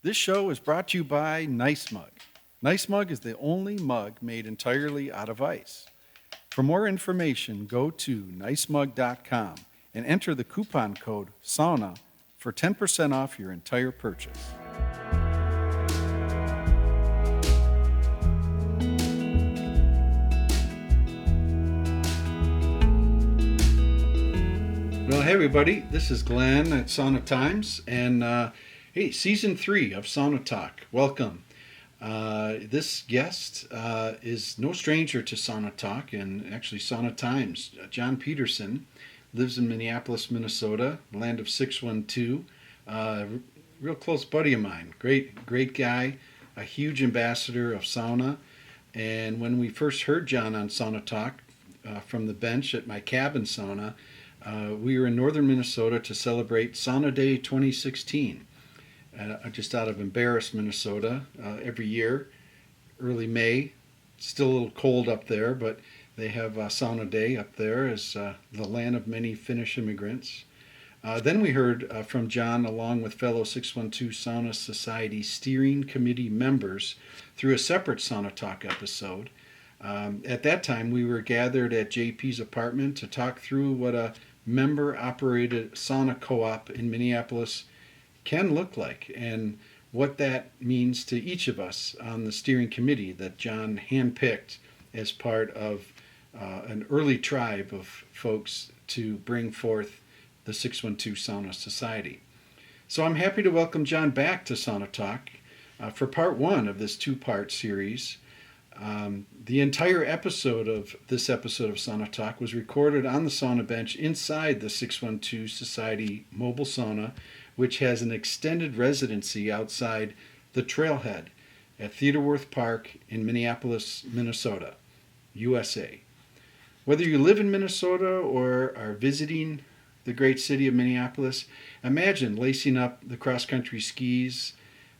This show is brought to you by Nice Mug. Nice Mug is the only mug made entirely out of ice. For more information, go to nicemug.com and enter the coupon code SAUNA for 10% off your entire purchase. Well, hey everybody, this is Glenn at Sauna Times, and hey, Season 3 of Sauna Talk. Welcome. This guest is no stranger to Sauna Talk and actually Sauna Times. John Pederson lives in Minneapolis, Minnesota, land of 612. Real close buddy of mine. Great guy, a huge ambassador of sauna. And when we first heard John on Sauna Talk from the bench at my cabin sauna, we were in northern Minnesota to celebrate Sauna Day 2016. Just out of Embarrass, Minnesota, every year, early May. It's still a little cold up there, but they have Sauna Day up there as the land of many Finnish immigrants. Then we heard from John along with fellow 612 Sauna Society Steering Committee members through a separate Sauna Talk episode. At that time, we were gathered at JP's apartment to talk through what a member-operated sauna co-op in Minneapolis can look like and what that means to each of us on the steering committee that John handpicked as part of an early tribe of folks to bring forth the 612 Sauna Society. So I'm happy to welcome John back to Sauna Talk for part one of this two-part series. The entire episode of Sauna Talk was recorded on the sauna bench inside the 612 Society Mobile Sauna, which has an extended residency outside the Trailhead at Theodore Wirth Park in Minneapolis, Minnesota, USA. Whether you live in Minnesota or are visiting the great city of Minneapolis, imagine lacing up the cross-country skis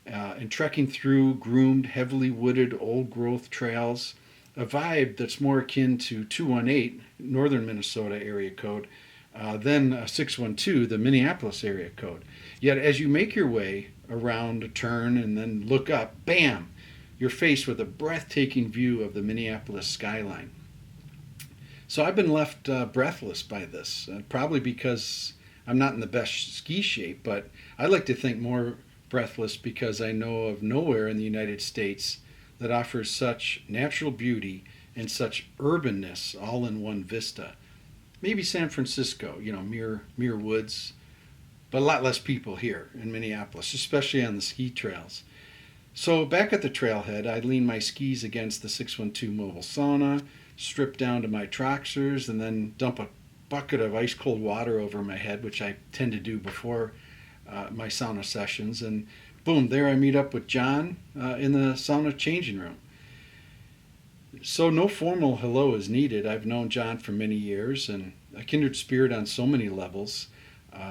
and trekking through groomed, heavily wooded, old-growth trails, a vibe that's more akin to 218, northern Minnesota area code, than 612, the Minneapolis area code. Yet as you make your way around a turn and then look up, bam, you're faced with a breathtaking view of the Minneapolis skyline. So I've been left breathless by this, probably because I'm not in the best ski shape, but I like to think more breathless because I know of nowhere in the United States that offers such natural beauty and such urbanness all in one vista. Maybe San Francisco, mere woods, but a lot less people here in Minneapolis, especially on the ski trails. So back at the Trailhead, I lean my skis against the 612 Mobile Sauna, strip down to my Troxers, and then dump a bucket of ice-cold water over my head, which I tend to do before my sauna sessions, and boom, there I meet up with John in the sauna changing room. So no formal hello is needed. I've known John for many years and a kindred spirit on so many levels.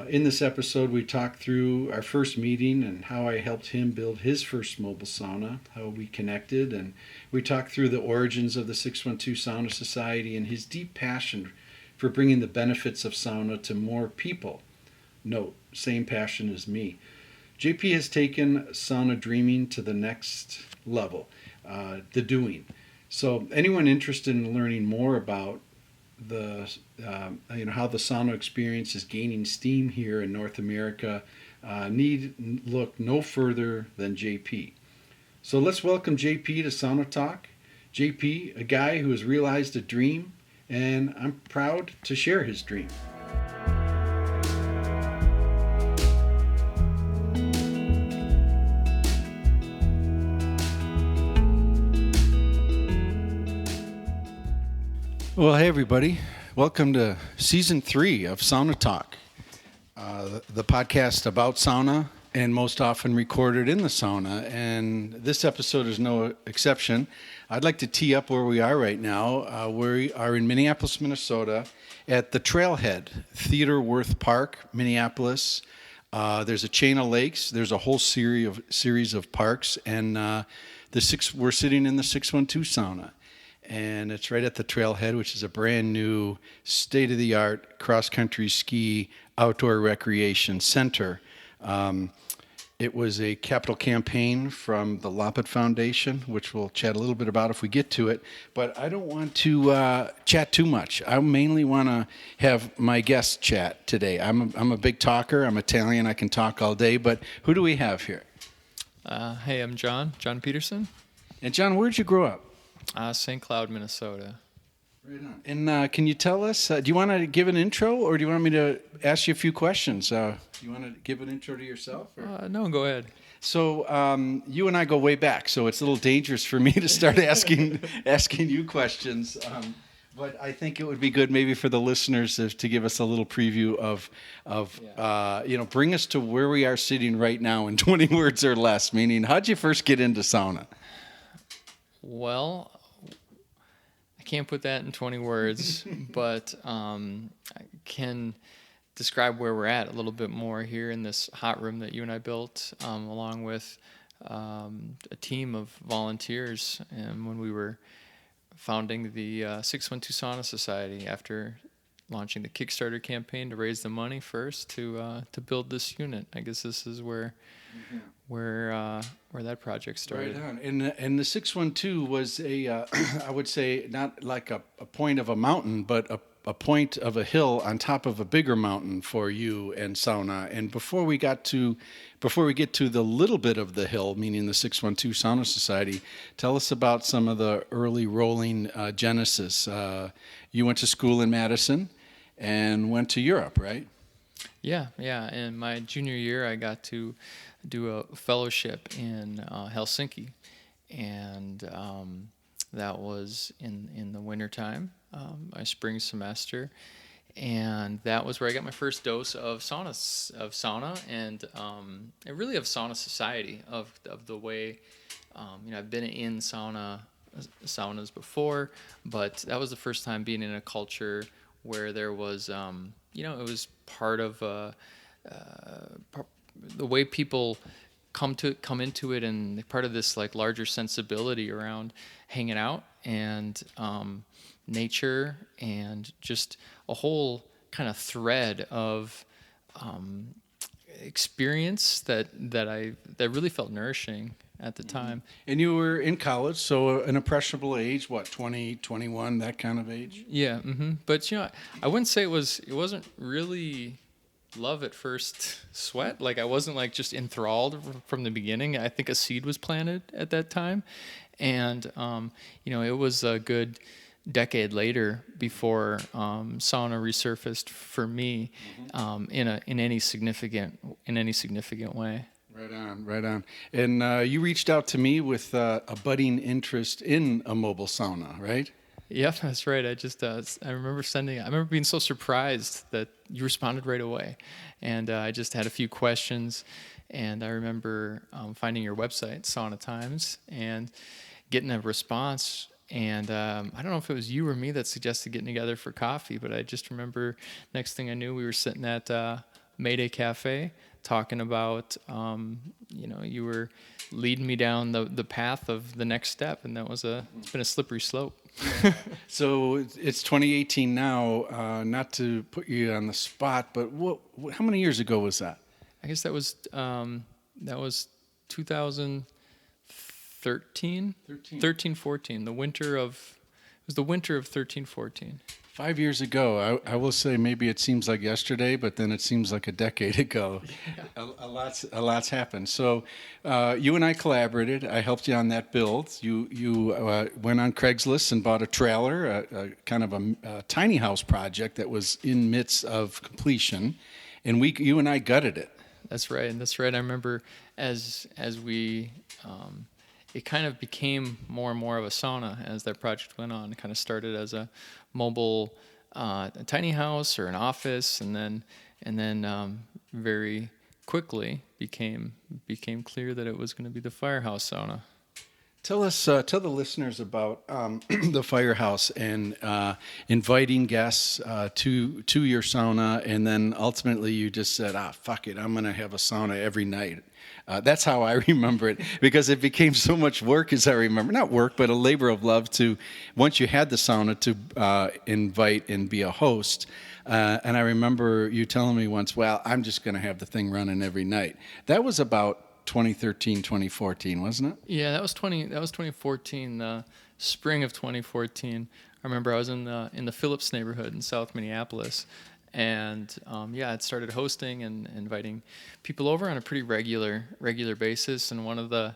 In this episode, we talk through our first meeting and how I helped him build his first mobile sauna, how we connected, and we talk through the origins of the 612 Sauna Society and his deep passion for bringing the benefits of sauna to more people. Note, same passion as me. JP has taken sauna dreaming to the next level, the doing. So anyone interested in learning more about the how the sauna experience is gaining steam here in North America need look no further than JP. So let's welcome JP to Sauna Talk. JP, a guy who has realized a dream, and I'm proud to share his dream. Well, hey everybody. Welcome to Season 3 of Sauna Talk, the podcast about sauna and most often recorded in the sauna. And this episode is no exception. I'd like to tee up where we are right now. We are in Minneapolis, Minnesota at the Trailhead, Theodore Wirth Park, Minneapolis. There's a chain of lakes. There's a whole series of parks. And we're sitting in the 612 sauna. And it's right at the Trailhead, which is a brand new, state-of-the-art cross-country ski outdoor recreation center. It was a capital campaign from the Loppet Foundation, which we'll chat a little bit about if we get to it. But I don't want to chat too much. I mainly want to have my guests chat today. I'm a big talker. I'm Italian. I can talk all day. But who do we have here? Hey, I'm John Pederson. And John, where'd you grow up? St. Cloud, Minnesota. Right on. And can you tell us, do you want to give an intro, or do you want me to ask you a few questions? Do you want to give an intro to yourself? No, go ahead. So you and I go way back, so it's a little dangerous for me to start asking you questions. But I think it would be good maybe for the listeners to give us a little preview of bring us to where we are sitting right now in 20 words or less, meaning how'd you first get into sauna? Well, I can't put that in 20 words, but I can describe where we're at a little bit more here in this hot room that you and I built, along with a team of volunteers, and when we were founding the 612 Sauna Society after launching the Kickstarter campaign to raise the money first to build this unit. I guess this is where that project started. Right on. And the 612 was I would say not like a point of a mountain, but a point of a hill on top of a bigger mountain for you and sauna. And before we get to the little bit of the hill, meaning the 612 Sauna Society, tell us about some of the early rolling genesis. You went to school in Madison and went to Europe, right? Yeah. In my junior year, I got to do a fellowship in Helsinki, and that was in the wintertime, my spring semester, and that was where I got my first dose of sauna, and really of Sauna Society, of the way, I've been in saunas before, but that was the first time being in a culture where there was, it was part of the way people come into it, and part of this like larger sensibility around hanging out and nature, and just a whole kind of thread of experience that really felt nourishing at the time. And you were in college, so an impressionable age, what, 20, 21, that kind of age? Yeah, but I wouldn't say it wasn't really love at first sweat. Like I wasn't like just enthralled from the beginning. I think a seed was planted at that time, and it was a good decade later before sauna resurfaced for me in any significant way. Right on. And you reached out to me with a budding interest in a mobile sauna, right? Yep, that's right. I remember being so surprised that you responded right away. And I just had a few questions, and I remember finding your website, Sauna Times, and getting a response. And I don't know if it was you or me that suggested getting together for coffee, but I just remember next thing I knew, we were sitting at Mayday Cafe talking about, you were leading me down the path of the next step, and it's been a slippery slope. So it's 2018 now. Not to put you on the spot, but how many years ago was that? I guess that was 2013, 14. The winter of 13-14. 5 years ago. I will say maybe it seems like yesterday, but then it seems like a decade ago. Yeah. A lot's happened. So you and I collaborated. I helped you on that build. You went on Craigslist and bought a trailer, a kind of a tiny house project that was in midst of completion, and you and I gutted it. That's right. I remember as we. It kind of became more and more of a sauna as that project went on. It kind of started as a mobile a tiny house or an office, and then very quickly became clear that it was going to be the firehouse sauna. Tell the listeners about the firehouse and inviting guests to your sauna, and then ultimately you just said, fuck it, I'm going to have a sauna every night. That's how I remember it, because it became so much work, as I remember. Not work, but a labor of love to, once you had the sauna, to invite and be a host. And I remember you telling me once, well, I'm just going to have the thing running every night. That was about 2013, 2014, wasn't it? Yeah, that was 2014, the spring of 2014. I remember I was in the Phillips neighborhood in South Minneapolis, and I'd started hosting and inviting people over on a pretty regular basis. And one of the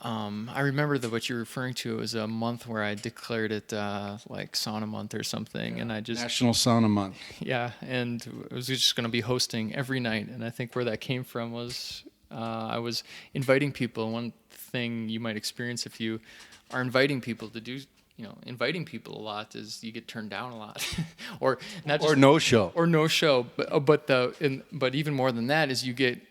I remember that what you're referring to was a month where I declared it like Sauna Month or something, and I just National Sauna Month. Yeah, and I was just going to be hosting every night, and I think where that came from was I was inviting people. One thing you might experience if you are inviting people to do, inviting people a lot is you get turned down a lot, or not just, or no show, but even more than that is you get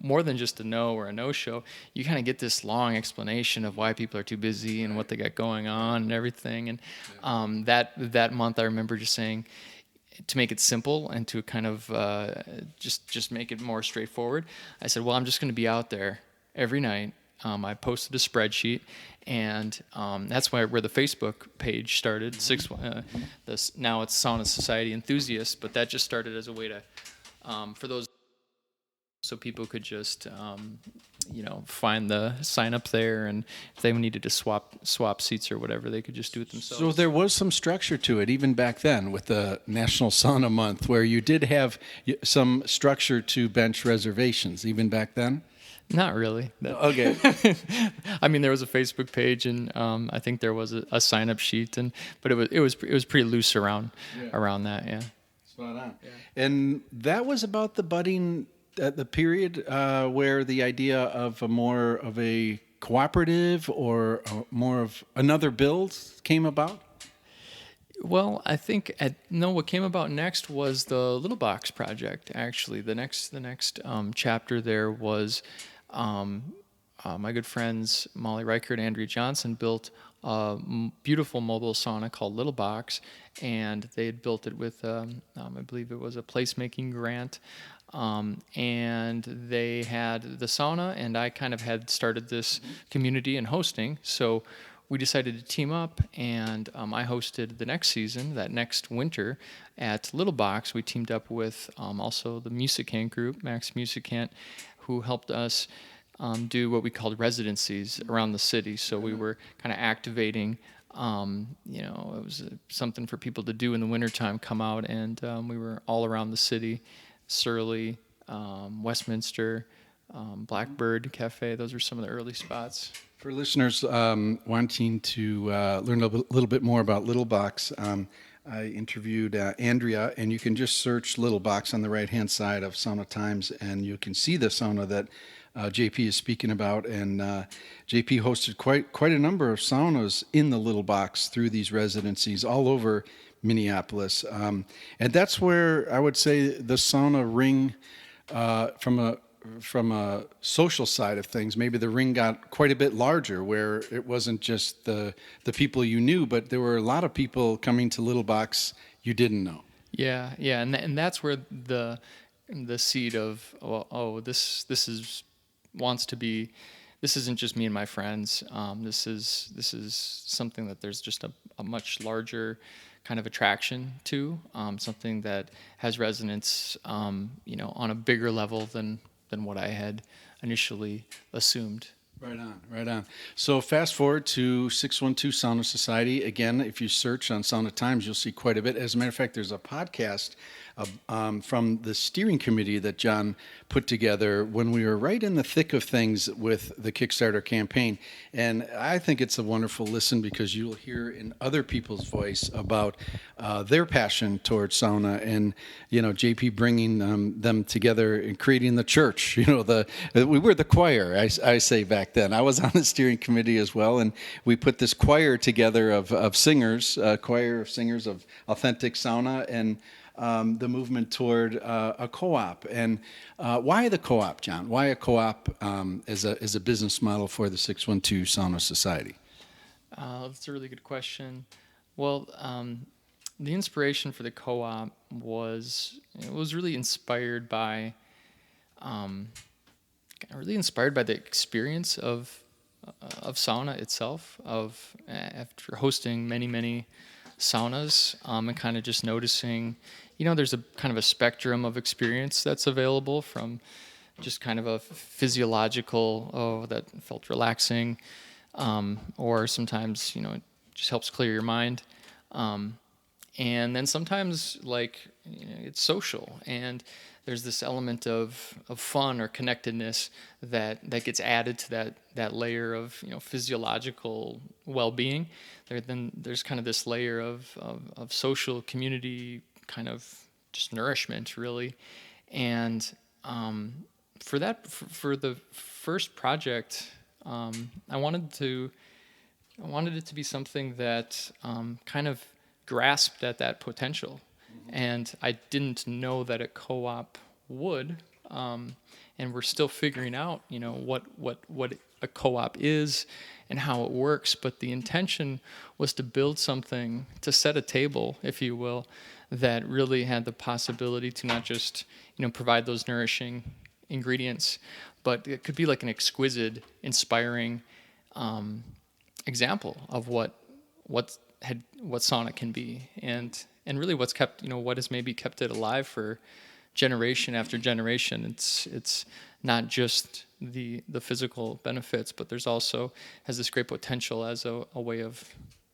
more than just a no or a no-show. You kind of get this long explanation of why people are too busy and what they got going on and everything. And that month, I remember just saying, to make it simple and to kind of just make it more straightforward, I said, well, I'm just going to be out there every night. I posted a spreadsheet, and that's where the Facebook page started. Now it's Sauna Society Enthusiasts, but that just started as a way to, for those, so people could just, find the sign up there, and if they needed to swap seats or whatever, they could just do it themselves. So there was some structure to it, even back then with the National Sauna Month, where you did have some structure to bench reservations, even back then? Not really. Okay. I mean, there was a Facebook page, and I think there was a sign up sheet, but it was pretty loose around that. Yeah. Spot on. Yeah. And that was about the budding at the period where the idea of more of a cooperative or more of another build came about? Well, I think what came about next was the Little Box project. Actually, the next chapter there was my good friends Molly Reichert and Andrea Johnson built a beautiful mobile sauna called Little Box, and they had built it with I believe it was a placemaking grant. And they had the sauna, and I kind of had started this community and hosting. So we decided to team up, and I hosted the next season, that next winter, at Little Box. We teamed up with also the Musicant group, Max Musicant, who helped us do what we called residencies around the city. So we were kind of activating, it was something for people to do in the wintertime, come out, and we were all around the city. Surly, Westminster, Blackbird Cafe. Those are some of the early spots. For listeners wanting to learn a little bit more about Little Box, I interviewed Andrea, and you can just search Little Box on the right-hand side of Sauna Times, and you can see the sauna that JP is speaking about. And JP hosted quite a number of saunas in the Little Box through these residencies all over Minneapolis, and that's where I would say the sauna ring, from a social side of things, maybe the ring got quite a bit larger, where it wasn't just the people you knew, but there were a lot of people coming to Little Box you didn't know. Yeah, and that's where the seed of this isn't just me and my friends. This is something that there's just a much larger kind of attraction to, something that has resonance, on a bigger level than what I had initially assumed. Right on. So fast forward to 612 Sauna Society. Again, if you search on Sauna Times, you'll see quite a bit. As a matter of fact, there's a podcast from the steering committee that John put together when we were right in the thick of things with the Kickstarter campaign. And I think it's a wonderful listen, because you'll hear in other people's voice about their passion towards sauna, and, JP bringing them together and creating the church. We were the choir, I say back then. I was on the steering committee as well, and we put this choir together of singers, a choir of singers of authentic sauna, and the movement toward a co-op. And why the co-op, John? Why a co-op as a business model for the 612 Sauna Society? That's a really good question. Well, the inspiration for the co-op was really inspired by the experience of sauna itself. After hosting many saunas, and kind of just noticing, there's a kind of a spectrum of experience that's available, from just kind of a physiological, oh, that felt relaxing, or sometimes, it just helps clear your mind. And then sometimes, it's social, and there's this element of fun or connectedness that gets added to that layer of physiological well-being. Then there's kind of this layer of social community, kind of just nourishment, really. And for the first project, I wanted it to be something that kind of grasped at that potential. And I didn't know that a co-op would, and we're still figuring out, what a co-op is and how it works. But the intention was to build something, to set a table, if you will, that really had the possibility to not just, provide those nourishing ingredients, but it could be like an exquisite, inspiring example of what sauna can be, and really what's kept, what has maybe kept it alive for generation after generation. It's not just the physical benefits, but there's also has this great potential as a way of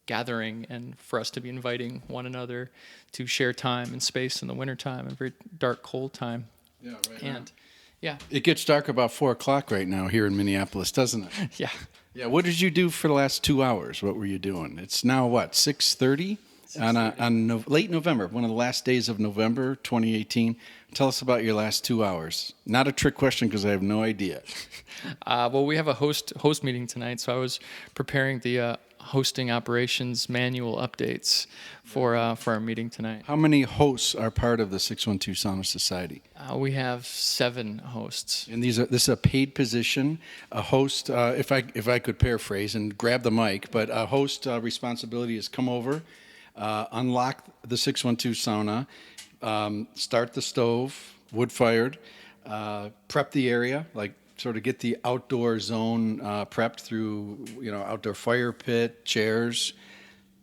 gathering, and for us to be inviting one another to share time and space in the wintertime, a very dark, cold time. Yeah, right. And yeah, it gets dark about 4:00 right now here in Minneapolis, doesn't it? Yeah. Yeah. What did you do for the last 2 hours? What were you doing? It's now what, 6:30 on late November, one of the last days of November 2018. Tell us about your last 2 hours. Not a trick question because I have no idea. Well, we have a host meeting tonight, so I was preparing the hosting operations manual updates for our meeting tonight. How many hosts are part of the 612 Sauna Society? We have 7 hosts. And this is a paid position. A host, if I could paraphrase and grab the mic, but a host responsibility is come over, unlock the 612 sauna, start the stove, wood-fired, prep the area, like sort of get the outdoor zone prepped through, outdoor fire pit, chairs,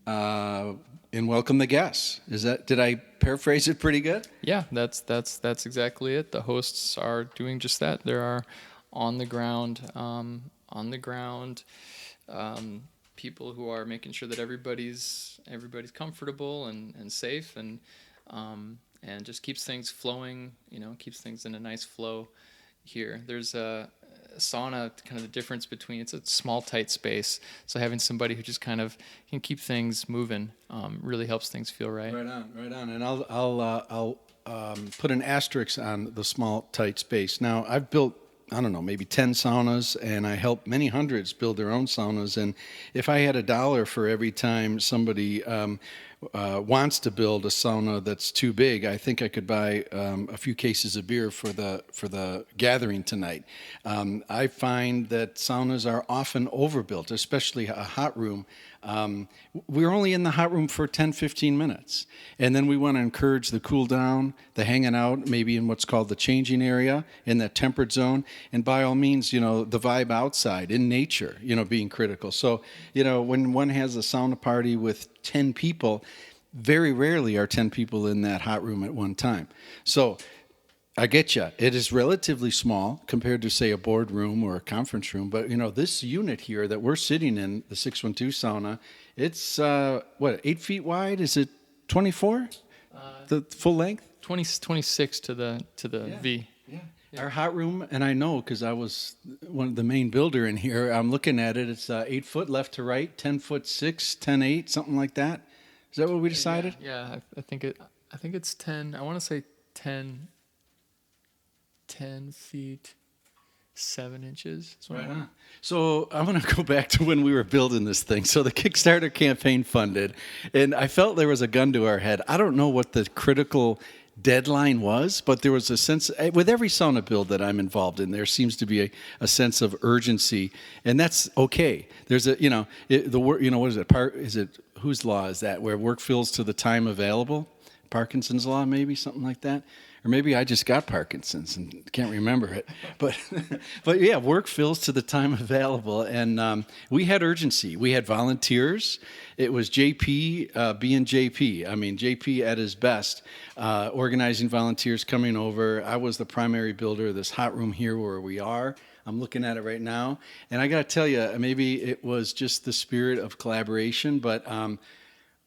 and welcome the guests. Did I paraphrase it pretty good? Yeah, that's exactly it. The hosts are doing just that. There are on the ground people who are making sure that everybody's comfortable and safe, and just keeps things flowing, keeps things in a nice flow here. There's a sauna, kind of the difference between, it's a small, tight space, so having somebody who just kind of can keep things moving really helps things feel right. Right on. And I'll put an asterisk on the small, tight space. Now, I've built, I don't know, maybe 10 saunas, and I help many hundreds build their own saunas. And if I had $1 for every time somebody wants to build a sauna that's too big, I think I could buy a few cases of beer for the gathering tonight. I find that saunas are often overbuilt, especially a hot room. We're only in the hot room for 10, 15 minutes. And then we want to encourage the cool down, the hanging out, maybe in what's called the changing area, in that temperate zone. And by all means, the vibe outside, in nature, being critical. So, when one has a sauna party with 10 people, very rarely are 10 people in that hot room at one time. So I get you. It is relatively small compared to, say, a boardroom or a conference room. But, this unit here that we're sitting in, the 612 sauna, it's, 8 feet wide? Is it 24? The full length? 26 to the V. Yeah. Our hot room, and I know because I was the main builder in here, I'm looking at it, it's 8 foot left to right, 10 foot 6, 10, 8, something like that. Is that what we decided? Yeah, I think it's 10. I want to say 10 feet 7 inches. Right on. So I want to go back to when we were building this thing. So the Kickstarter campaign funded, and I felt there was a gun to our head. I don't know what the critical deadline was, but there was a sense with every sauna build that I'm involved in, there seems to be a sense of urgency, and that's okay. There's what is it? Whose law is that? Where work fills to the time available? Parkinson's law, maybe something like that. or maybe I just got Parkinson's and can't remember it. But but yeah, work fills to the time available, and we had urgency. We had volunteers. It was JP being JP. I mean, JP at his best, organizing volunteers coming over. I was the primary builder of this hot room here where we are. I'm looking at it right now, and I got to tell you, maybe it was just the spirit of collaboration, but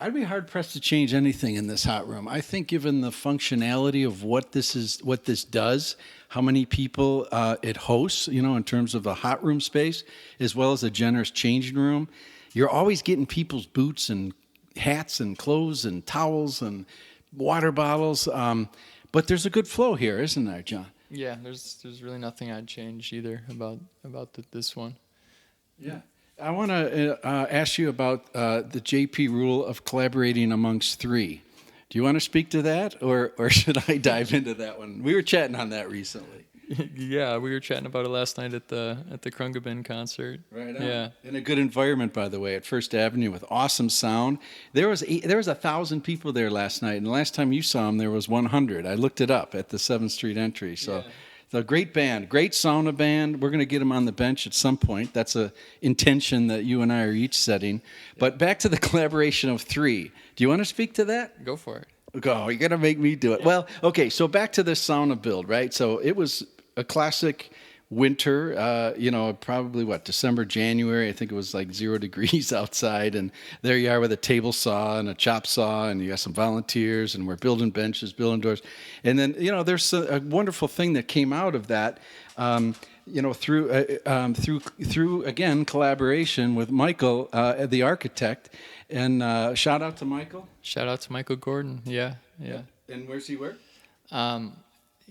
I'd be hard pressed to change anything in this hot room. I think, given the functionality of what this does, how many people it hosts, in terms of a hot room space, as well as a generous changing room, you're always getting people's boots and hats and clothes and towels and water bottles. But there's a good flow here, isn't there, John? Yeah, there's really nothing I'd change either about this one. Yeah. I want to ask you about the JP rule of collaborating amongst three. Do you want to speak to that, or should I dive into that one? We were chatting on that recently. Yeah, we were chatting about it last night at the Krungabin concert. Right on. Yeah. In a good environment, by the way, at First Avenue with awesome sound. There was 1,000 people there last night, and the last time you saw them, there was 100. I looked it up at the 7th Street entry. So. Yeah. The great band, great sauna band. We're going to get them on the bench at some point. That's a intention that you and I are each setting. But back to the collaboration of three. Do you want to speak to that? Go for it. Go. You're going to make me do it. Yeah. Well, okay. So back to this sauna build, right? So it was a classic winter, probably December, January. I think it was like 0 degrees outside, and there you are with a table saw and a chop saw, and you got some volunteers, and we're building benches, building doors, and then there's a wonderful thing that came out of that, through again collaboration with Michael, the architect, and shout out to Michael. Shout out to Michael Gordon. Yeah. And where's he work?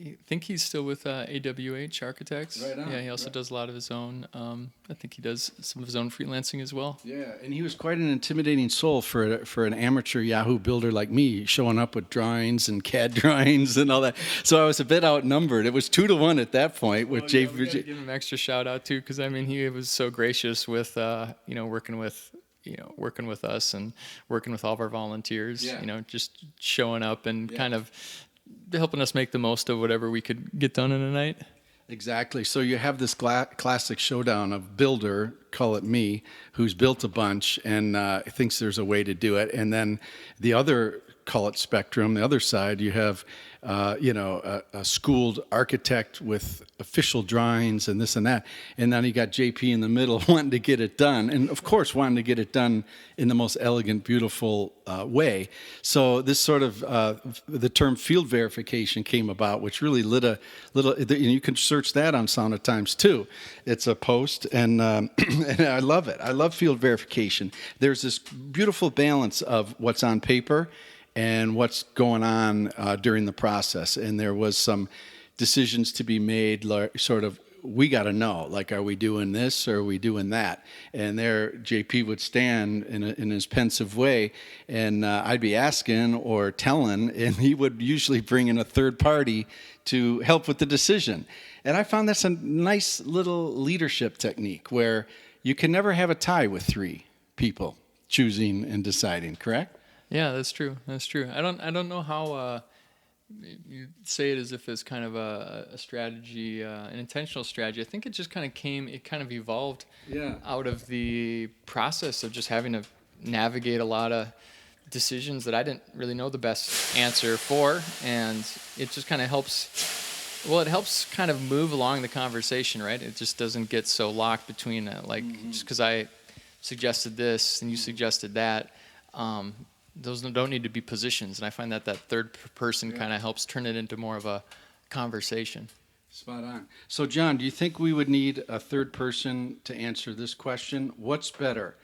I think he's still with AWH Architects. Right on. Yeah, he also does a lot of his own. I think he does some of his own freelancing as well. Yeah, and he was quite an intimidating soul for an amateur Yahoo builder like me, showing up with drawings and CAD drawings and all that. So I was a bit outnumbered. It was 2-1 at that point with We gotta give him an extra shout out too, because he was so gracious with working with us and working with all of our volunteers. Yeah. Just showing up and kind of helping us make the most of whatever we could get done in a night. Exactly. So you have this classic showdown of builder, call it me, who's built a bunch and thinks there's a way to do it. And then the other, call it spectrum, the other side, you have, a schooled architect with official drawings and this and that. And then you got JP in the middle wanting to get it done. And of course, wanting to get it done in the most elegant, beautiful way. So this sort of, the term field verification came about, which really lit a little, and you can search that on Sauna Times too. It's a post, and and I love it. I love field verification. There's this beautiful balance of what's on paper and what's going on during the process. And there was some decisions to be made, sort of, we got to know, like, are we doing this or are we doing that? And there JP would stand in his pensive way, and I'd be asking or telling, and he would usually bring in a third party to help with the decision. And I found that's a nice little leadership technique where you can never have a tie with three people choosing and deciding, correct? Yeah, that's true. That's true. I don't know how you say it as if it's kind of a strategy, an intentional strategy. I think it just kind of evolved out of the process of just having to navigate a lot of decisions that I didn't really know the best answer for, and it just kind of helps. Well, it helps kind of move along the conversation, right? It just doesn't get so locked between just because I suggested this and you suggested that. Those don't need to be positions, and I find that third person kind of helps turn it into more of a conversation. Spot on. So, John, do you think we would need a third person to answer this question? What's better,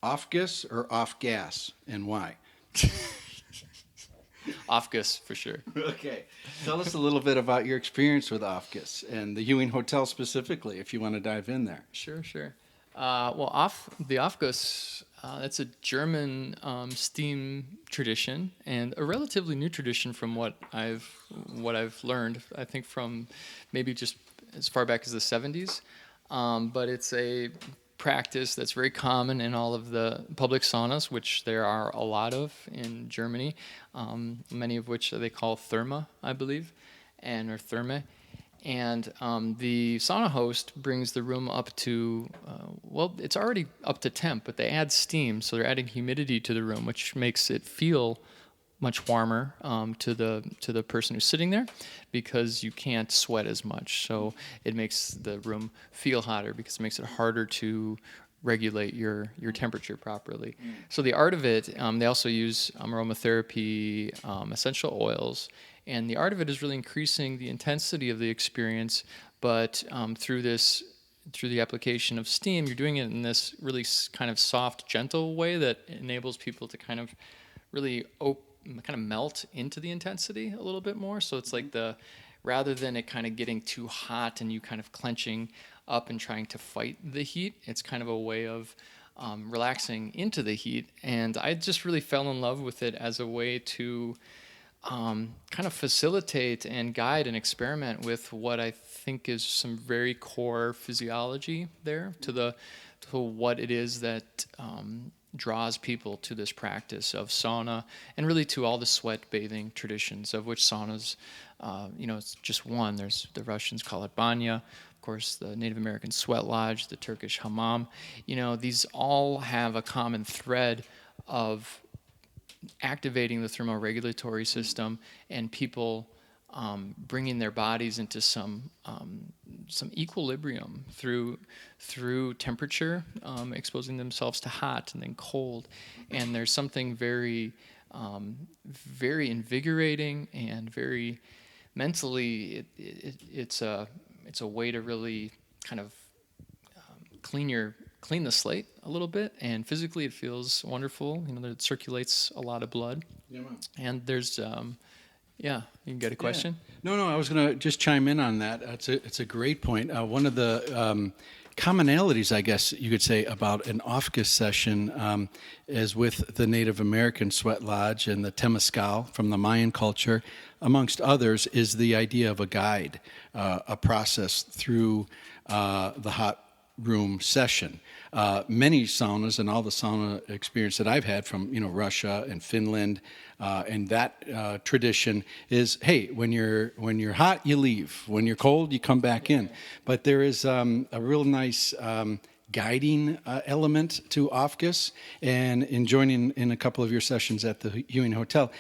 off gas or off gas, and why? Off gas, for sure. Okay. Tell us a little bit about your experience with off gas and the Ewing Hotel specifically, if you want to dive in there. Sure. Well, off gas. That's a German steam tradition, and a relatively new tradition from what I've learned. I think from maybe just as far back as the 70s, but it's a practice that's very common in all of the public saunas, which there are a lot of in Germany. Many of which they call therma, I believe. and or therme. And the sauna host brings the room up to, well, it's already up to temp, but they add steam, so they're adding humidity to the room, which makes it feel much warmer to the person who's sitting there, because you can't sweat as much. So it makes the room feel hotter because it makes it harder to regulate your temperature properly. So the art of it, they also use aromatherapy, essential oils. And the art of it is really increasing the intensity of the experience, but through the application of steam, you're doing it in this really kind of soft, gentle way that enables people to kind of really kind of melt into the intensity a little bit more. So it's like rather than it kind of getting too hot and you kind of clenching up and trying to fight the heat, it's kind of a way of relaxing into the heat. And I just really fell in love with it as a way to kind of facilitate and guide and experiment with what I think is some very core physiology there to what it is that draws people to this practice of sauna, and really to all the sweat bathing traditions, of which saunas, it's just one. There's the Russians call it banya, of course, the Native American sweat lodge, the Turkish hammam. These all have a common thread of activating the thermoregulatory system and people bringing their bodies into some equilibrium through temperature, exposing themselves to hot and then cold. And there's something very very invigorating and very mentally it's a way to really kind of clean the slate a little bit, and physically it feels wonderful. That it circulates a lot of blood. Yeah. And there's you can get a question. Yeah. No, I was going to just chime in on that. It's a great point. One of the commonalities, I guess you could say, about an Office session is with the Native American sweat lodge and the Temescal from the Mayan culture, amongst others, is the idea of a guide, a process through the hot room session. Many saunas and all the sauna experience that I've had from Russia and Finland, and that tradition is, hey, when you're hot you leave, when you're cold you come back in. But there is a real nice guiding element to Office, and in joining in a couple of your sessions at the Ewing Hotel,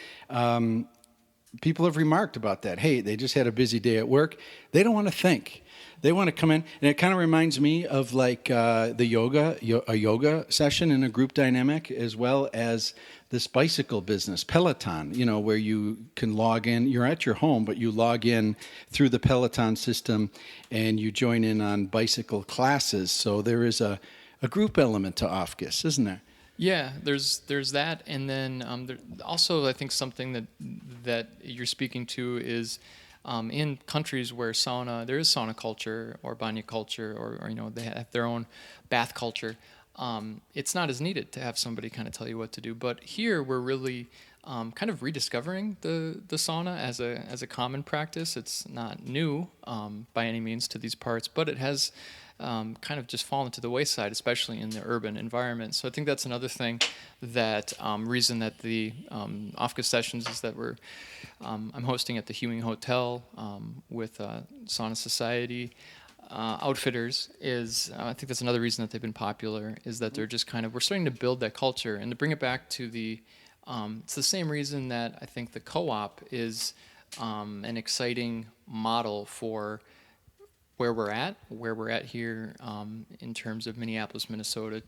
people have remarked about that. Hey, they just had a busy day at work. They don't want to think. They want to come in, and it kind of reminds me of like a yoga session in a group dynamic, as well as this bicycle business, Peloton, where you can log in. You're at your home, but you log in through the Peloton system, and you join in on bicycle classes. So there is a group element to Office, isn't there? Yeah, there's that, and then there, also I think something that you're speaking to is in countries where there is sauna culture or banya culture, or they have their own bath culture. It's not as needed to have somebody kind of tell you what to do. But here we're really kind of rediscovering the sauna as a common practice. It's not new by any means to these parts, but it has kind of just fallen to the wayside, especially in the urban environment. So I think that's another thing that reason that the Office sessions is that I'm hosting at the Ewing Hotel with Sauna Society outfitters is I think that's another reason that they've been popular, is that they're just we're starting to build that culture. And to bring it back to it's the same reason that I think the co-op is an exciting model for where we're at here in terms of Minneapolis, Minnesota,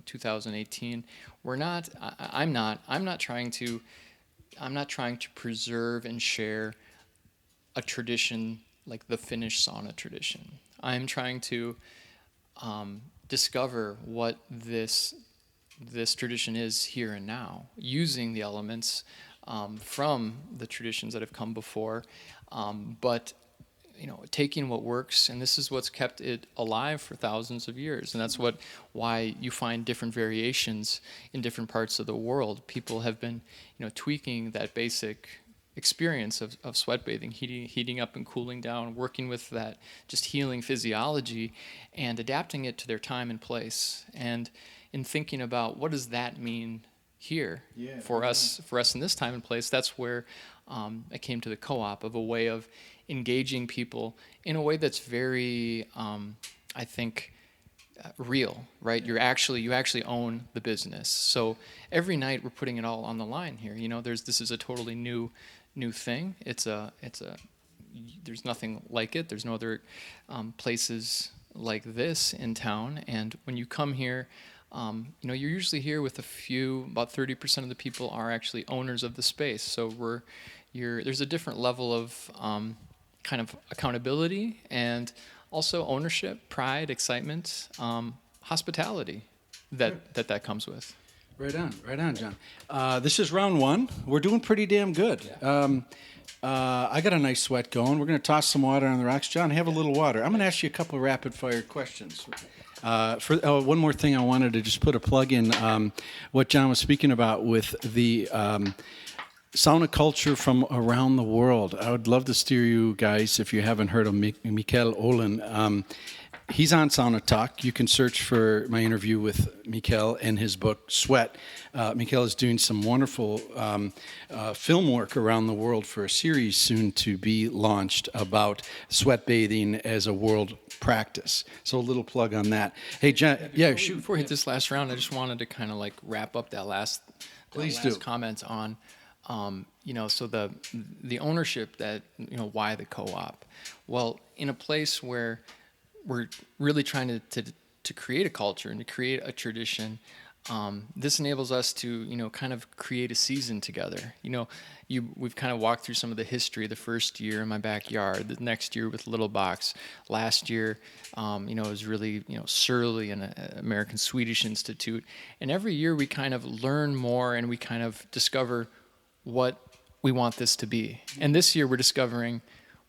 2018. I'm not trying to preserve and share a tradition like the Finnish sauna tradition. I'm trying to discover what this tradition is here and now, using the elements from the traditions that have come before, but taking what works, and this is what's kept it alive for thousands of years, and that's why you find different variations in different parts of the world. People have been, tweaking that basic experience of sweat bathing, heating up and cooling down, working with that just healing physiology, and adapting it to their time and place. And in thinking about what does that mean here for us in this time and place. That's where I came to the co-op, of a way of engaging people in a way that's very, I think, real, right? You actually own the business. So every night we're putting it all on the line here. This is a totally new thing. There's nothing like it. There's no other places like this in town. And when you come here, you're usually here with about 30% of the people are actually owners of the space. So there's a different level of kind of accountability, and also ownership, pride, excitement, hospitality that comes with. Right on, John. This is round one. We're doing pretty damn good. Yeah. I got a nice sweat going. We're going to toss some water on the rocks. John, have a little water. I'm going to ask you a couple of rapid-fire questions. One more thing, I wanted to just put a plug in what John was speaking about with the sauna culture from around the world. I would love to steer you guys, if you haven't heard of Mikael Olin. He's on Sauna Talk. You can search for my interview with Mikael and his book, Sweat. Mikael is doing some wonderful film work around the world for a series soon to be launched about sweat bathing as a world practice. So a little plug on that. Hey, John, shoot. Before we hit this last round, I just wanted to kind of like wrap up that last comment on, so the ownership that, why the co-op? Well, in a place where we're really trying to create a culture and to create a tradition, this enables us to, kind of create a season together. We've kind of walked through some of the history. The first year in my backyard, the next year with Little Box, last year, it was really, Surly and American Swedish Institute. And every year we kind of learn more, and we kind of discover what we want this to be. And this year we're discovering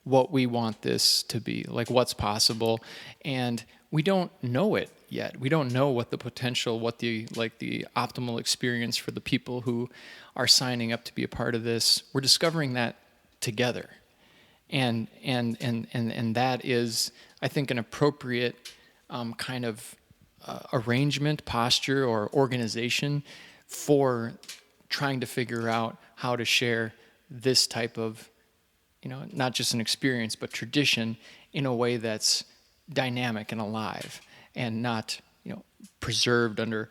what we want this to be, like what's possible. And we don't know it yet. We don't know what the potential, what the optimal experience for the people who are signing up to be a part of this. We're discovering that together. And that is, I think, an appropriate kind of arrangement, posture, or organization for trying to figure out how to share this type of, not just an experience, but tradition in a way that's dynamic and alive, and not, preserved under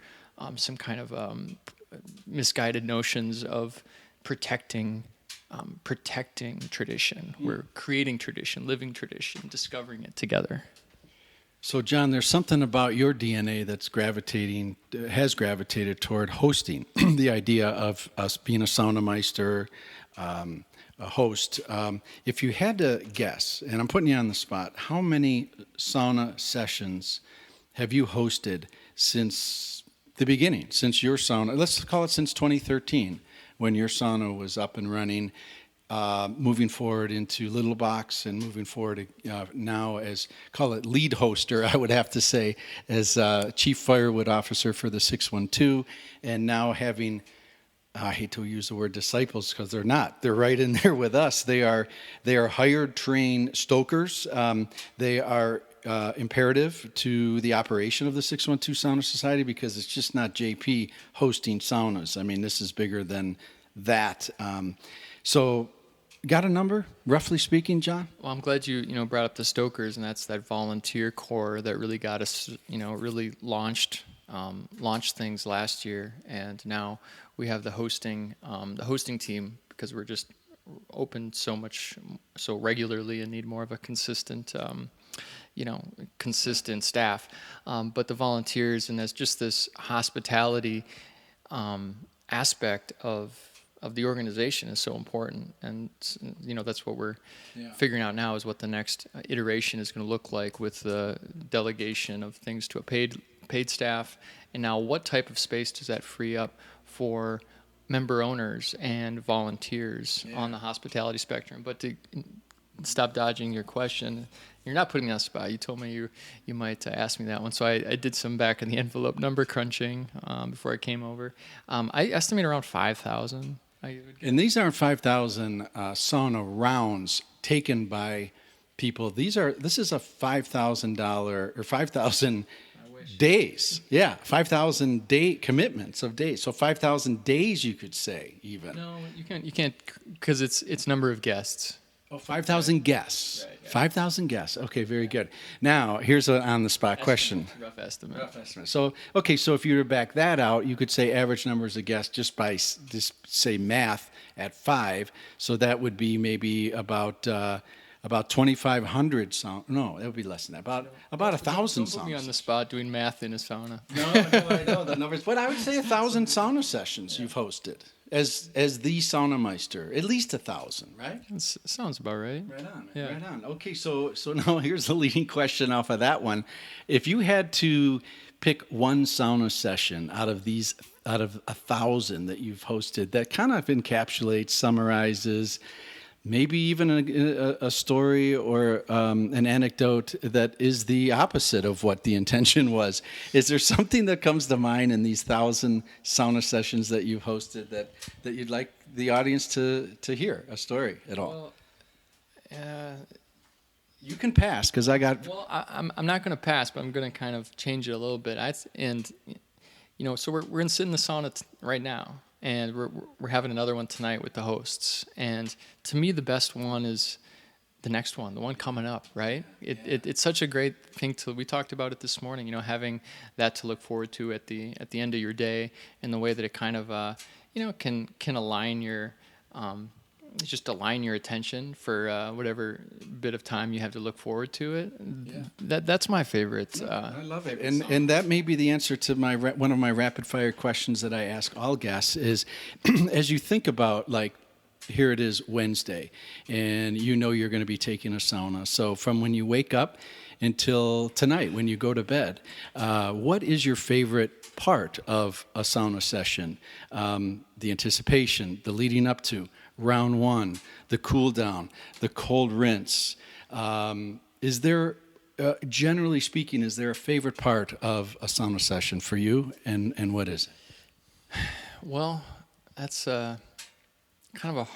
some kind of misguided notions of protecting tradition. We're creating tradition, living tradition, discovering it together. So, John, there's something about your DNA that's has gravitated toward hosting. The idea of us being a sauna meister, a host. If you had to guess, and I'm putting you on the spot, how many sauna sessions have you hosted since the beginning, since your sauna, let's call it since 2013, when your sauna was up and running, moving forward into Little Box, and moving forward now as, call it lead hoster, I would have to say, as Chief Firewood Officer for the 612, and now having, I hate to use the word disciples because they're not. They're right in there with us. They are hired, trained stokers. They are imperative to the operation of the 612 Sauna Society, because it's just not JP hosting saunas. I mean, this is bigger than that. So, got a number, roughly speaking, John? Well, I'm glad you brought up the stokers, and that's that volunteer core that really got us, really launched things last year, and now we have the hosting team, because we're just open so regularly and need more of a consistent staff. But the volunteers, and that's just this hospitality aspect of the organization is so important. And that's what we're figuring out now, is what the next iteration is going to look like, with the delegation of things to a paid staff. And now what type of space does that free up for member owners and volunteers on the hospitality spectrum? But to stop dodging your question, you're not putting me on the spot. You told me you might ask me that one. So I did some back in the envelope number crunching before I came over. I estimate around 5,000. And these aren't 5,000 sauna rounds taken by people. This is a $5,000 or 5,000 Days. Yeah, 5,000 day commitments of days. So 5,000 days, you could say, even. No, you can't, because it's number of guests. Oh, 5,000 guests. Right, yeah. 5,000 guests. Okay, very good. Now, here's an on-the-spot question. Rough estimate. So, okay, so if you were to back that out, you could say average numbers of guests just by just say math at 5. So that would be maybe about 2,500 sauna. No, it would be less than that. About 1,000 saunas. Put me on the spot doing math in a sauna. No, I know the numbers, but I would say 1,000 sauna sessions you've hosted as the sauna meister. At least 1,000, right? Sounds about right. Right on. Yeah. Right on. Okay, so now here's the leading question off of that one. If you had to pick one sauna session out of 1,000 that you've hosted that kind of encapsulates, summarizes, maybe even a story or an anecdote that is the opposite of what the intention was. Is there something that comes to mind in these 1,000 sauna sessions that you've hosted that you'd like the audience to hear a story at all? Well, you can pass because I got. Well, I'm not going to pass, but I'm going to kind of change it a little bit. So we're sitting in the sauna right now. And we're having another one tonight with the hosts. And to me, the best one is the next one, the one coming up, right? It's such a great thing we talked about it this morning, having that to look forward to at the end of your day, and the way that it kind of, can align your, just align your attention for whatever bit of time you have to look forward to it. Yeah. That's my favorite. I love it, and that may be the answer to one of my rapid fire questions that I ask all guests is, as you think about here it is Wednesday, and you're going to be taking a sauna. So from when you wake up until tonight when you go to bed, what is your favorite part of a sauna session? The anticipation, the leading up to. Round one, the cool down, the cold rinse. Is there, generally speaking, is there a favorite part of a sauna session for you, and what is it? Well, that's kind of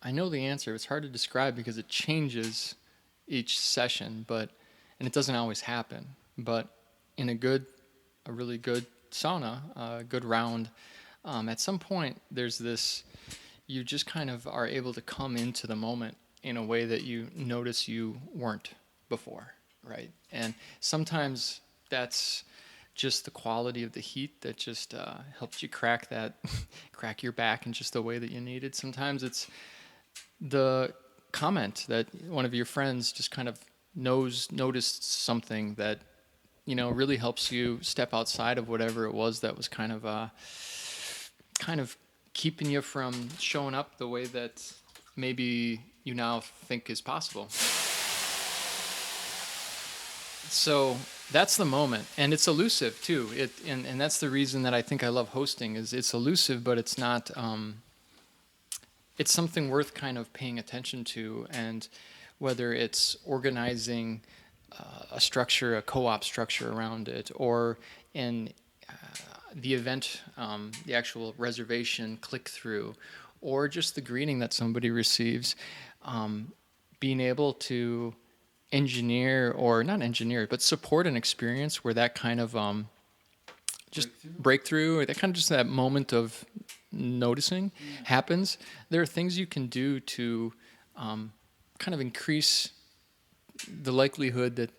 I know the answer. It's hard to describe because it changes each session, and it doesn't always happen. But in a really good sauna, a good round, at some point there's this. You just kind of are able to come into the moment in a way that you notice you weren't before, right? And sometimes that's just the quality of the heat that just helps you crack your back in just the way that you needed. Sometimes it's the comment that one of your friends just kind of noticed something that, really helps you step outside of whatever it was that was kind of keeping you from showing up the way that maybe you now think is possible. So that's the moment, and it's elusive too. And that's the reason that I think I love hosting is it's elusive, but it's not. It's something worth kind of paying attention to, and whether it's organizing a structure, a co-op structure around it, or in the event, the actual reservation click-through, or just the greeting that somebody receives, being able to support an experience where that kind of just breakthrough, that kind of just that moment of noticing happens. There are things you can do to kind of increase the likelihood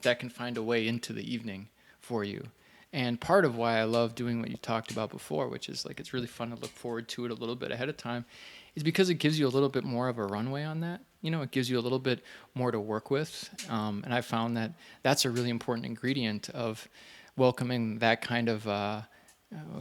that can find a way into the evening for you. And part of why I love doing what you talked about before, which is it's really fun to look forward to it a little bit ahead of time, is because it gives you a little bit more of a runway on that. It gives you a little bit more to work with. And I found that that's a really important ingredient of welcoming that kind of,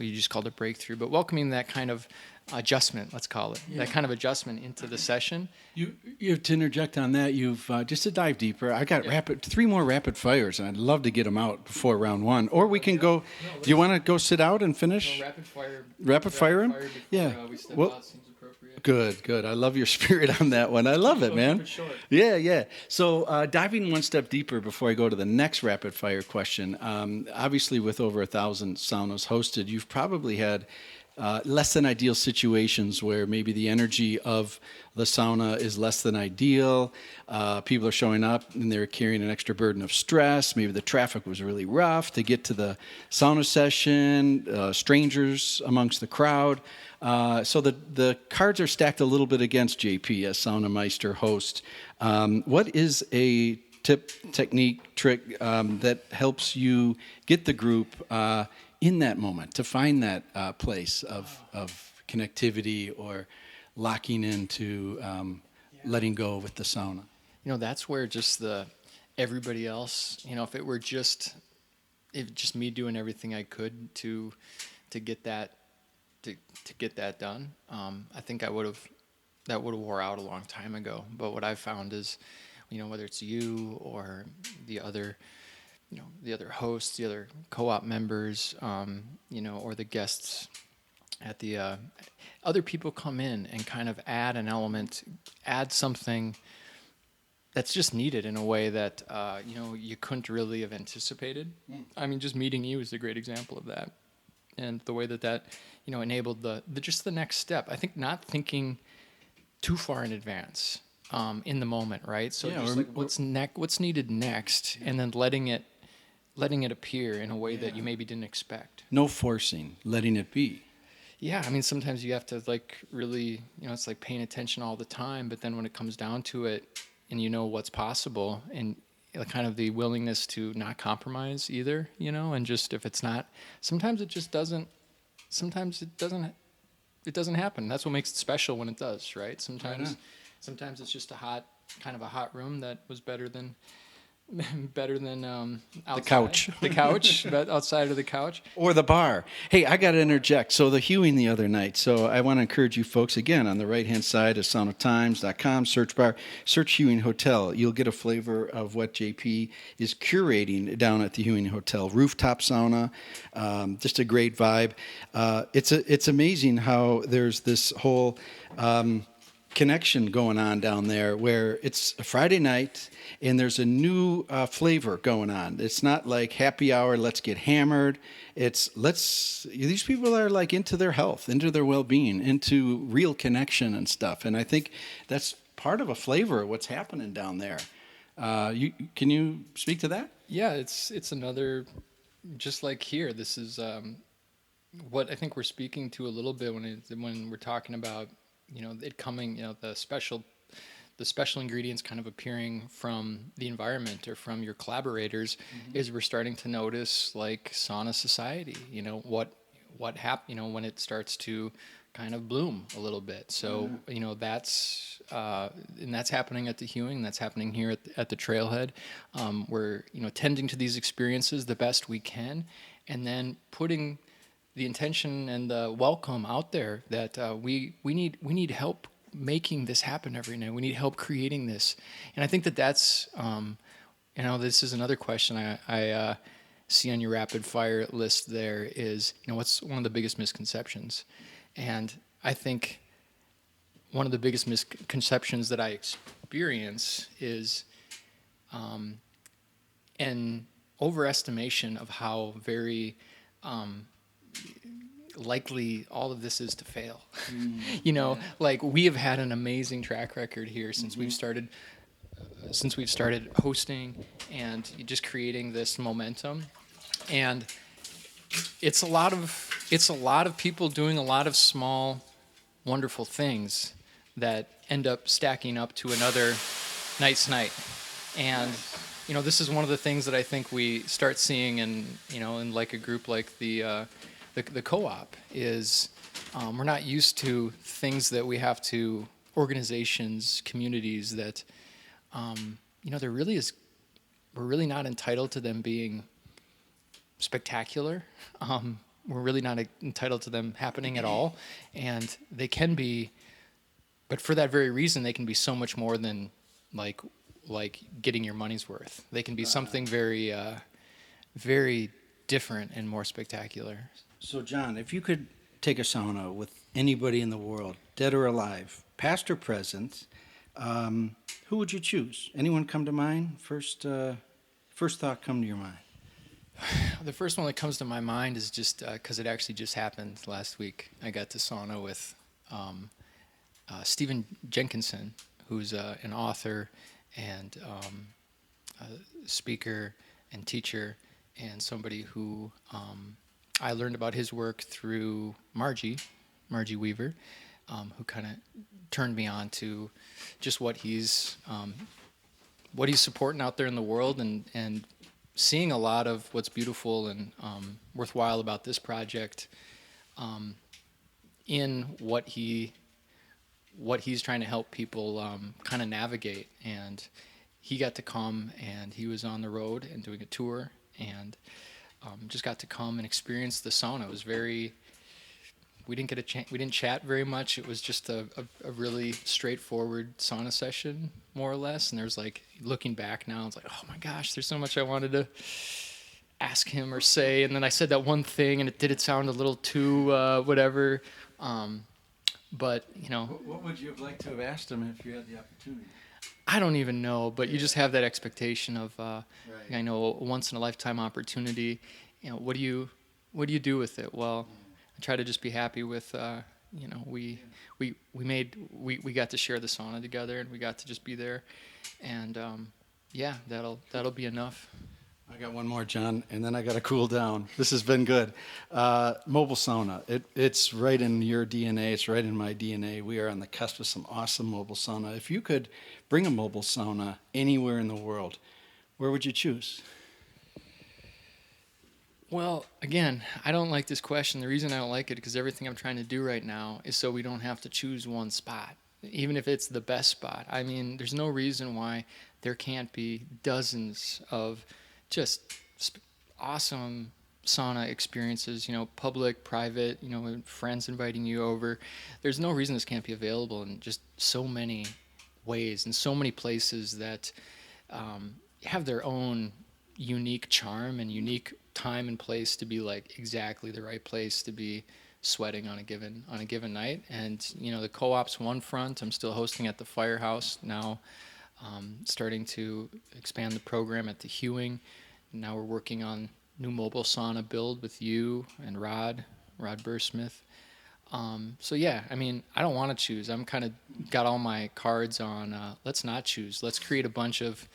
you just called it breakthrough, but welcoming that kind of adjustment, let's call it, that kind of adjustment into the session. You have to interject on that. You've just to dive deeper. I got 3 more rapid fires, and I'd love to get them out before round one. Or we can go. Do you want to go sit out and finish? No, rapid fire. Rapid fire him. Yeah. We step out seems appropriate. Good. I love your spirit on that one. I love it, man. Yeah. So diving one step deeper before I go to the next rapid fire question. Obviously, with over 1,000 saunas hosted, you've probably had less than ideal situations where maybe the energy of the sauna is less than ideal. People are showing up and they're carrying an extra burden of stress. Maybe the traffic was really rough to get to the sauna session, strangers amongst the crowd. So the cards are stacked a little bit against JP as Sauna Meister host. What is a tip, technique, trick that helps you get the group in that moment to find that place of connectivity or locking into letting go with the sauna? That's where just everybody else, if it were just me doing everything I could to get that done, I think that would have wore out a long time ago. But what I've found is, whether it's you or the other hosts, the other co-op members, or the guests at the other people come in and kind of add an element, add something that's just needed in a way that you couldn't really have anticipated. I mean, just meeting you is a great example of that, and the way that enabled the just the next step. I think not thinking too far in advance in the moment, right? So just like what's needed next, and then letting it appear in a way that you maybe didn't expect. No forcing, letting it be. Yeah, I mean, sometimes you have to really, it's like paying attention all the time, but then when it comes down to it and what's possible and kind of the willingness to not compromise either, and just if it's not, sometimes it doesn't happen. That's what makes it special when it does, right? Sometimes it's just a hot room that was better than outside. The couch, but outside of the couch. Or the bar. Hey, I got to interject. So the hewing the other night. So I want to encourage you folks, again, on the right-hand side of saunatimes.com, search bar, search Hewing Hotel. You'll get a flavor of what JP is curating down at the Hewing Hotel. Rooftop sauna, just a great vibe. It's amazing how there's this whole connection going on down there where it's a Friday night and there's a new flavor going on. It's not like happy hour, let's get hammered. These people are like into their health, into their well-being, into real connection and stuff. And I think that's part of a flavor of what's happening down there. Can you speak to that? Yeah, it's another, just like here, this is what I think we're speaking to a little bit when we're talking about it coming, the special ingredients kind of appearing from the environment or from your collaborators, is we're starting to notice like Sauna Society, what happen, when it starts to kind of bloom a little bit. So, that's happening at the Hewing, that's happening here at the Trailhead. We're, tending to these experiences the best we can, and then putting the intention and the welcome out there that we need help making this happen every night. We need help creating this, and I think that's this is another question I see on your rapid fire list. There is what's one of the biggest misconceptions, and I think one of the biggest misconceptions that I experience is an overestimation of how very likely all of this is to fail. Like we have had an amazing track record here since we've started hosting and just creating this momentum, and it's a lot of people doing a lot of small wonderful things that end up stacking up to another nice night. And this is one of the things that I think we start seeing in like a group like the co-op is we're not used to things that we have to, organizations, communities that there really is, we're really not entitled to them being spectacular. We're really not entitled to them happening at all, and they can be, but for that very reason they can be so much more than like getting your money's worth. They can be something very very different and more spectacular. So, John, if you could take a sauna with anybody in the world, dead or alive, past or present, who would you choose? Anyone come to mind? First thought come to your mind? The first one that comes to my mind is just because it actually just happened last week. I got to sauna with Stephen Jenkinson, who's an author and a speaker and teacher, and somebody who I learned about his work through Margie Weaver, who kind of turned me on to just what he's supporting out there in the world, and seeing a lot of what's beautiful and worthwhile about this project in what he's trying to help people kind of navigate. And he got to come, and he was on the road and doing a tour, and just got to come and experience the sauna. It was we didn't get a chance, we didn't chat very much. It was just a really straightforward sauna session, more or less. And there's like, looking back now, it's like, oh my gosh, there's so much I wanted to ask him or say. And then I said that one thing, and it sound a little too whatever. But, you know. What would you have liked to have asked him if you had the opportunity? I don't even know, but you just have that expectation of, Right. I know, a once in a lifetime opportunity. You know, what do you do with it? Well, I try to just be happy with, you know, we got to share the sauna together, and we got to just be there, and yeah, that'll be enough. I got one more, John, and then I got to cool down. This has been good. Mobile sauna. It's right in your DNA. It's right in my DNA. We are on the cusp of some awesome mobile sauna. If you could bring a mobile sauna anywhere in the world, where would you choose? Well, again, I don't like this question. The reason I don't like it is because everything I'm trying to do right now is so we don't have to choose one spot, even if it's the best spot. I mean, there's no reason why there can't be dozens of just awesome sauna experiences, you know, public, private, you know, friends inviting you over. There's no reason this can't be available in just so many ways and so many places that have their own unique charm and unique time and place to be like exactly the right place to be sweating on a given night. And you know, the co-op's one front. I'm still hosting at the Firehouse now, starting to expand the program at the Hewing. Now we're working on new mobile sauna build with you and Rod Bursmith. So yeah, I mean, I don't want to choose. I'm kind of got all my cards on let's not choose. Let's create a bunch of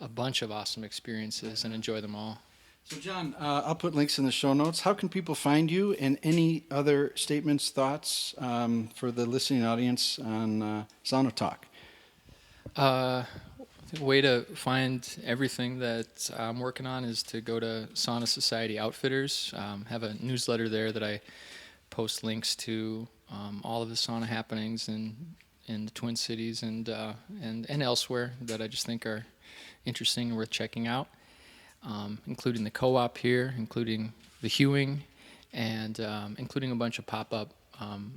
awesome experiences and enjoy them all. So, John, I'll put links in the show notes. How can people find you, and any other statements, thoughts for the listening audience on Sauna Talk? The way to find everything that I'm working on is to go to Sauna Society Outfitters. Have a newsletter there that I post links to all of the sauna happenings in the Twin Cities and elsewhere that I just think are interesting and worth checking out, including the co-op here, including the Hewing, and including a bunch of pop-up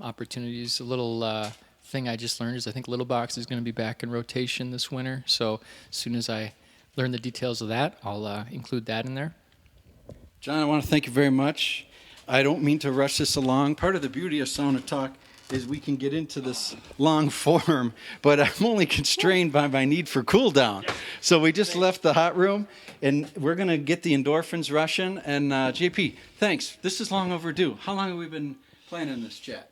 opportunities. A little thing I just learned is I think Little Box is going to be back in rotation this winter. So as soon as I learn the details of that, I'll include that in there. John, I want to thank you very much. I don't mean to rush this along. Part of the beauty of Sauna Talk is we can get into this long form, but I'm only constrained by my need for cool down. So we just left the hot room, and we're going to get the endorphins rushing. And JP, thanks. This is long overdue. How long have we been planning this chat?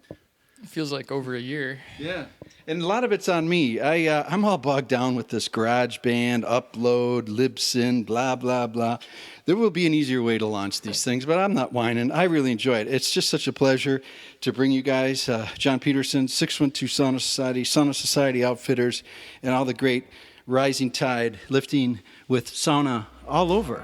It feels like over a year. Yeah, and a lot of it's on me. I'm all bogged down with this GarageBand, Upload, Libsyn, blah, blah, blah. There will be an easier way to launch these things, but I'm not whining. I really enjoy it. It's just such a pleasure to bring you guys, John Pederson, 612 Sauna Society, Sauna Society Outfitters, and all the great rising tide lifting with sauna all over.